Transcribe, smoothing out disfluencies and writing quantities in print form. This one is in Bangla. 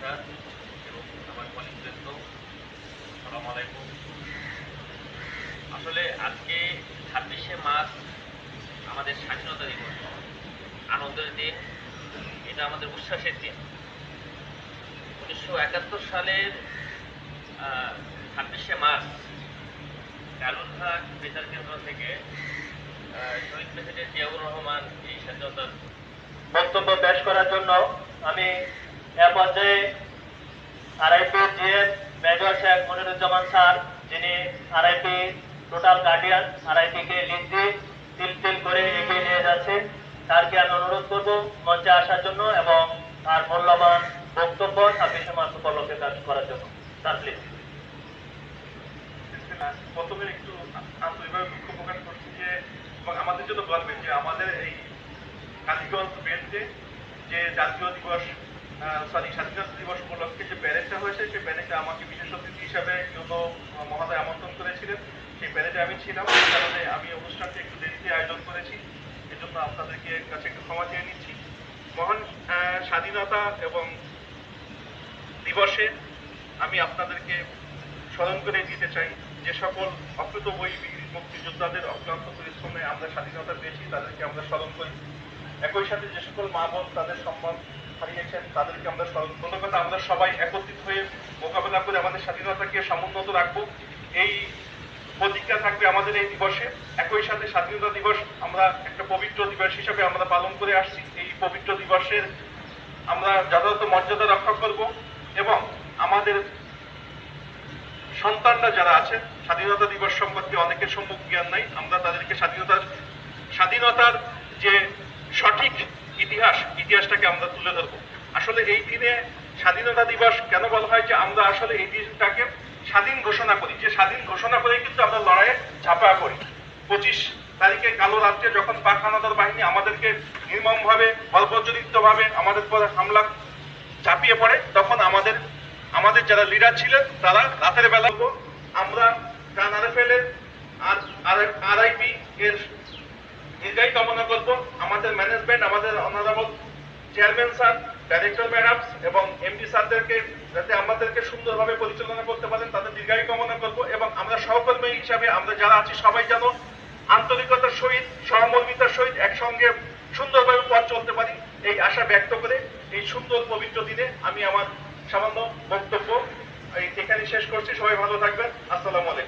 স্যার এবং আমার কলিগবৃন্দ, আসসালামু আলাইকুম। আসলে আজকে 26শে মার্চ আমাদের স্বাধীনতা দিবস, আনন্দের দিন, এটা আমাদের উচ্ছ্বাসের দিন। 1971 সালের 26শে মার্চ কালুরঘাট বেতার কেন্দ্র থেকে শহীদ প্রেসিডেন্ট জিয়াউর রহমান এই স্বাধীনতার বক্তব্য পেশ করার জন্য আমি এ পর্যায়ে RIP GM major Sheikh Moniruzzaman sir, যিনি আরআইপি টোটাল গার্ডিয়ান, আরআইপিকে লিড দিয়ে তিল করে এগিয়ে নিয়ে যাচ্ছে, স্যারকে আমি অনুরোধ করব মঞ্চে আসার জন্য এবং তার মূল্যবান বক্তব্য 26শে মার্চ উপলক্ষে কাজ করার জন্য। Sir please. প্রথমে একটু আন্তরিকভাবে দুঃখ প্রকাশ করছি যে আমাদের জন্য গর্বের যে আমাদের এই কালীগঞ্জ বেঞ্চে যে জাতীয় দিবস স্বাধীনতা দিবস উপলক্ষে যে প্যারেডটা হয়েছে, সেই প্যারেডে আমাকে বিশেষ অতিথি হিসাবে ইউনো মহোদয় আমন্ত্রণ করেছিলেন। সেই প্যারেডে আমি ছিলাম, সেই কারণে আমি অনুষ্ঠানটি একটু দেরিতে আয়োজন করেছি। এজন্য আপনাদেরকে কাছে একটু ক্ষমা চেয়ে নিচ্ছি। মহান স্বাধীনতা এবং দিবসে আমি আপনাদেরকে স্মরণ করে দিতে চাই যে সকল অকৃতবয়ী মুক্তিযোদ্ধাদের অক্লান্ত পরিশ্রমে আমরা স্বাধীনতা পেয়েছি, তাদেরকে আমরা স্মরণ করি। একই সাথে যে সকল মা বোন তাদের সম্মান হারিয়েছেন, তাদেরকে আমরা স্মরণ করি। কথা আমরা সবাই একত্রিত হয়ে মোকাবেলা করে আমাদের স্বাধীনতাকে সমুন্নত রাখবো, এই প্রতিজ্ঞা থাকবে আমাদের এই দিবসে। একই সাথে স্বাধীনতা দিবস আমরা একটা পবিত্র দিবস হিসেবে আমরা পালন করে আসছি। এই পবিত্র দিবসের আমরা যথাযথ মর্যাদা রক্ষা করব এবং আমাদের সন্তানরা যারা আছেন, স্বাধীনতা দিবস সম্পর্কে অনেকের সম্মুখ জ্ঞান নাই, আমরা তাদেরকে স্বাধীনতার যে সঠিক ইতিহাসটাকে আমরা তুলে ধরবো। আসলে এই দিনে স্বাধীনতা দিবস কেন বলা হয় যে আমরা আসলে এই দিনটাকে স্বাধীন ঘোষণা করি, যে স্বাধীন ঘোষণা করে কিন্তু আমরা লড়াইয়ে ঝাঁপিয়ে পড়ি। 25 তারিখে কালো রাত্রে যখন পাক হানাদার বাহিনী আমাদেরকে নির্মমভাবে বর্বরজনিতভাবে আমাদের পরে হামলা ঝাঁপিয়ে পড়ে, তখন আমাদের যারা লিডার ছিলেন তারা রাতের বেলা আমরা প্রাণ হারিয়ে ফেলে আরআইপি এর দীর্ঘায়ু কামনা করব। আমাদের ম্যানেজমেন্ট, আমাদের অনারেবল চেয়ারম্যান স্যার, ডাইরেক্টর ম্যাডামস এবং এমডি স্যারদেরকে যাতে আমাদেরকে সুন্দরভাবে পরিচালনা করতে পারেন, তাদের দীর্ঘায়ু কামনা করব। এবং আমরা সহকর্মী হিসাবে আমরা যারা আছি সবাই যেন আন্তরিকতার সহিত, সহমর্মিতার সহিত একসঙ্গে সুন্দরভাবে পথ চলতে পারি, এই আশা ব্যক্ত করে এই সুন্দর পবিত্র দিনে আমি আমার সামান্য বক্তব্য এখানে শেষ করছি। সবাই ভালো থাকবেন। আসসালামু আলাইকুম।